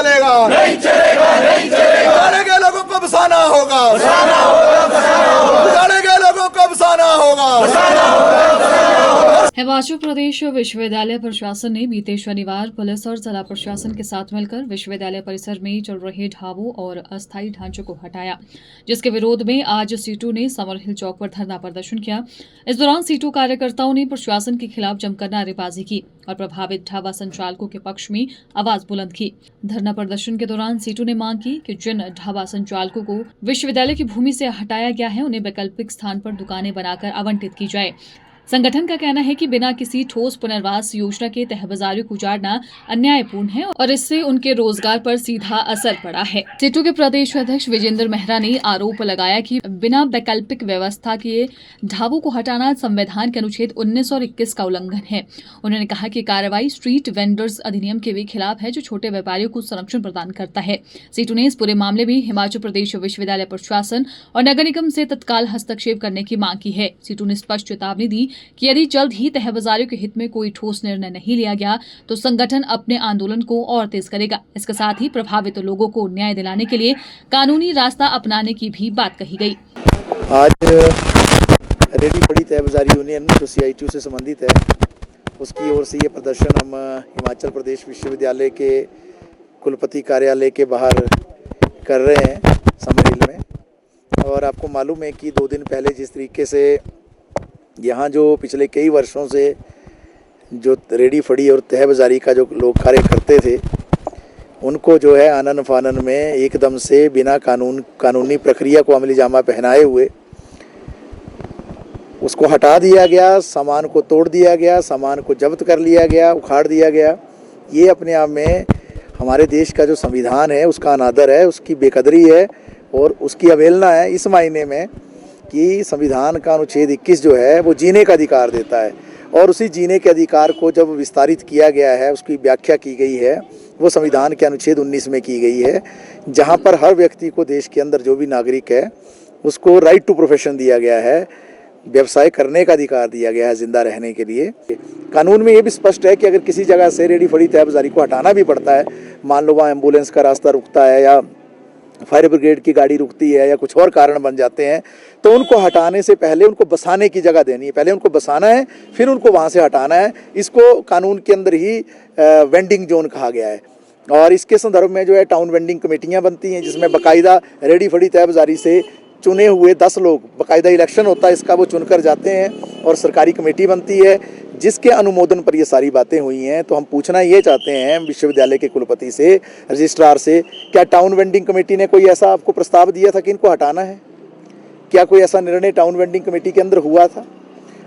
चलेगा, नहीं चलेगा, नहीं चलेगा। बिगाड़े गए लोगों को बसाना होगा, बसाना होगा, बसाना होगा। बिगाड़े गए लोगों को बसाना होगा, बसाना होगा, बसाना होगा। हिमाचल प्रदेश विश्वविद्यालय प्रशासन ने बीते शनिवार पुलिस और जिला प्रशासन के साथ मिलकर विश्वविद्यालय परिसर में चल रहे ढाबों और अस्थायी ढांचों को हटाया, जिसके विरोध में आज सीटू ने समर हिल चौक पर धरना प्रदर्शन किया। इस दौरान सीटू कार्यकर्ताओं ने प्रशासन के खिलाफ जमकर नारेबाजी की और प्रभावित ढाबा संचालकों के पक्ष में आवाज बुलंद की। धरना प्रदर्शन के दौरान सीटू ने मांग की कि जिन ढाबा संचालकों को विश्वविद्यालय की भूमि से हटाया गया है, उन्हें वैकल्पिक स्थान पर दुकानें बनाकर आवंटित की जाए। संगठन का कहना है कि बिना किसी ठोस पुनर्वास योजना के तहबाजारियों को उजाड़ना अन्यायपूर्ण है और इससे उनके रोजगार पर सीधा असर पड़ा है। सीटू के प्रदेश अध्यक्ष विजेंद्र मेहरा ने आरोप लगाया कि बिना वैकल्पिक व्यवस्था के ढाबों को हटाना संविधान के अनुच्छेद 19 और 21 का उल्लंघन है। उन्होंने कहा कि कार्रवाई स्ट्रीट वेंडर्स अधिनियम के भी खिलाफ है, जो छोटे व्यापारियों को संरक्षण प्रदान करता है। सीटू ने इस पूरे मामले में हिमाचल प्रदेश विश्वविद्यालय प्रशासन और नगर निगम से तत्काल हस्तक्षेप करने की मांग की है। सीटू ने स्पष्ट चेतावनी दी कि यदि जल्द ही तहबाजारियों के हित में कोई ठोस निर्णय नहीं लिया गया तो संगठन अपने आंदोलन को और तेज करेगा। इसके साथ ही प्रभावित लोगों को न्याय दिलाने के लिए कानूनी रास्ता अपनाने की भी बात कही गई। आज रेडी पड़ी तहबाजारी यूनियन जो CITU से संबंधित है, उसकी ओर से ये प्रदर्शन हम हिमाचल प्रदेश विश्वविद्यालय के कुलपति कार्यालय के बाहर कर रहे हैं समर हिल में। और आपको मालूम है कि 2 दिन पहले जिस तरीके से यहाँ जो पिछले कई वर्षों से जो रेडी फड़ी और तहबाजारी का जो लोग कार्य करते थे, उनको जो है आनन फानन में एकदम से बिना कानूनी प्रक्रिया को अमली जामा पहनाए हुए उसको हटा दिया गया, सामान को तोड़ दिया गया, सामान को जब्त कर लिया गया, उखाड़ दिया गया। ये अपने आप में हमारे देश का जो संविधान है उसका अनादर है, उसकी बेकदरी है और उसकी अवहेलना है, इस मायने में कि संविधान का अनुच्छेद 21 जो है वो जीने का अधिकार देता है और उसी जीने के अधिकार को जब विस्तारित किया गया है, उसकी व्याख्या की गई है, वो संविधान के अनुच्छेद 19 में की गई है, जहाँ पर हर व्यक्ति को देश के अंदर जो भी नागरिक है उसको राइट टू प्रोफेशन दिया गया है, व्यवसाय करने का अधिकार दिया गया है जिंदा रहने के लिए। कानून में ये भी स्पष्ट है कि अगर किसी जगह से रेडी फड़ी तहबाजारी को हटाना भी पड़ता है, मान लो वहाँ एम्बुलेंस का रास्ता रुकता है या फायर ब्रिगेड की गाड़ी रुकती है या कुछ और कारण बन जाते हैं, तो उनको हटाने से पहले उनको बसाने की जगह देनी है। पहले उनको बसाना है, फिर उनको वहाँ से हटाना है। इसको कानून के अंदर ही वेंडिंग जोन कहा गया है। और इसके संदर्भ में जो है टाउन वेंडिंग कमेटियाँ बनती हैं, जिसमें बाकायदा रेडी फड़ी तहबाजारी से चुने हुए 10 लोग, बाकायदा इलेक्शन होता है इसका, वो चुनकर जाते हैं और सरकारी कमेटी बनती है जिसके अनुमोदन पर ये सारी बातें हुई हैं। तो हम पूछना ये चाहते हैं विश्वविद्यालय के कुलपति से, रजिस्ट्रार से, क्या टाउन वेंडिंग कमेटी ने कोई ऐसा आपको प्रस्ताव दिया था कि इनको हटाना है? क्या कोई ऐसा निर्णय टाउन वेंडिंग कमेटी के अंदर हुआ था?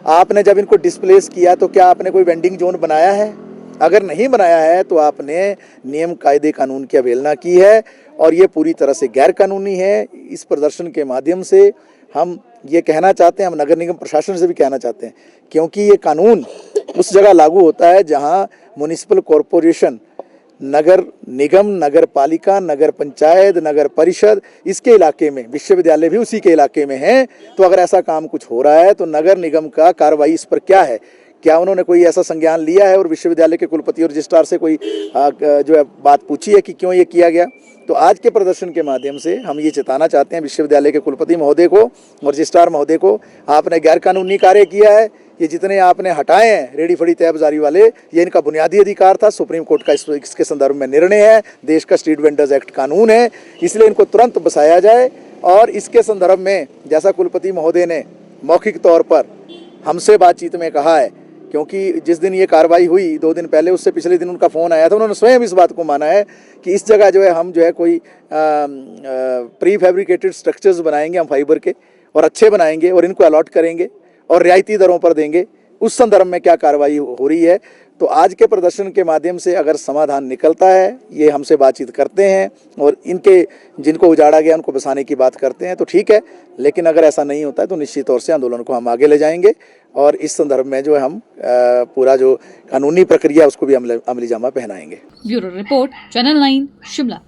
आपने जब इनको डिस्प्लेस किया तो क्या आपने कोई वेंडिंग जोन बनाया है? अगर नहीं बनाया है तो आपने नियम कायदे कानून की अवहेलना की है और ये पूरी तरह से गैर कानूनी है। इस प्रदर्शन के माध्यम से हम ये कहना चाहते हैं, हम नगर निगम प्रशासन से भी कहना चाहते हैं, क्योंकि ये कानून उस जगह लागू होता है जहां म्युनिसिपल कॉरपोरेशन, नगर निगम, नगर पालिका, नगर पंचायत, नगर परिषद, इसके इलाके में, विश्वविद्यालय भी उसी के इलाके में है। तो अगर ऐसा काम कुछ हो रहा है तो नगर निगम का कार्रवाई इस पर क्या है? क्या उन्होंने कोई ऐसा संज्ञान लिया है और विश्वविद्यालय के कुलपति और रजिस्ट्रार से कोई जो है बात पूछी है कि क्यों ये किया गया? तो आज के प्रदर्शन के माध्यम से हम ये चेताना चाहते हैं विश्वविद्यालय के कुलपति महोदय को और रजिस्ट्रार महोदय को, आपने गैर कानूनी कार्य किया है। ये जितने आपने हटाए हैं रेडी फड़ी तहबाजारी वाले, ये इनका बुनियादी अधिकार था। सुप्रीम कोर्ट का इसके संदर्भ में निर्णय है, देश का स्ट्रीट वेंडर्स एक्ट कानून है, इसलिए इनको तुरंत बसाया जाए। और इसके संदर्भ में जैसा कुलपति महोदय ने मौखिक तौर पर हमसे बातचीत में कहा है, क्योंकि जिस दिन ये कार्रवाई हुई 2 दिन पहले, उससे पिछले दिन उनका फ़ोन आया था, उन्होंने स्वयं इस बात को माना है कि इस जगह जो है हम जो है कोई प्री फैब्रिकेटेड स्ट्रक्चर्स बनाएंगे हम फाइबर के, और अच्छे बनाएंगे और इनको अलॉट करेंगे और रियायती दरों पर देंगे। उस संदर्भ में क्या कार्रवाई हो रही है? तो आज के प्रदर्शन के माध्यम से अगर समाधान निकलता है, ये हमसे बातचीत करते हैं और इनके जिनको उजाड़ा गया उनको बसाने की बात करते हैं तो ठीक है, लेकिन अगर ऐसा नहीं होता है तो निश्चित तौर से आंदोलन को हम आगे ले जाएंगे और इस संदर्भ में जो है हम पूरा जो कानूनी प्रक्रिया उसको भी अमली जामा पहनाएंगे। Bureau report, channel 9 Shimla.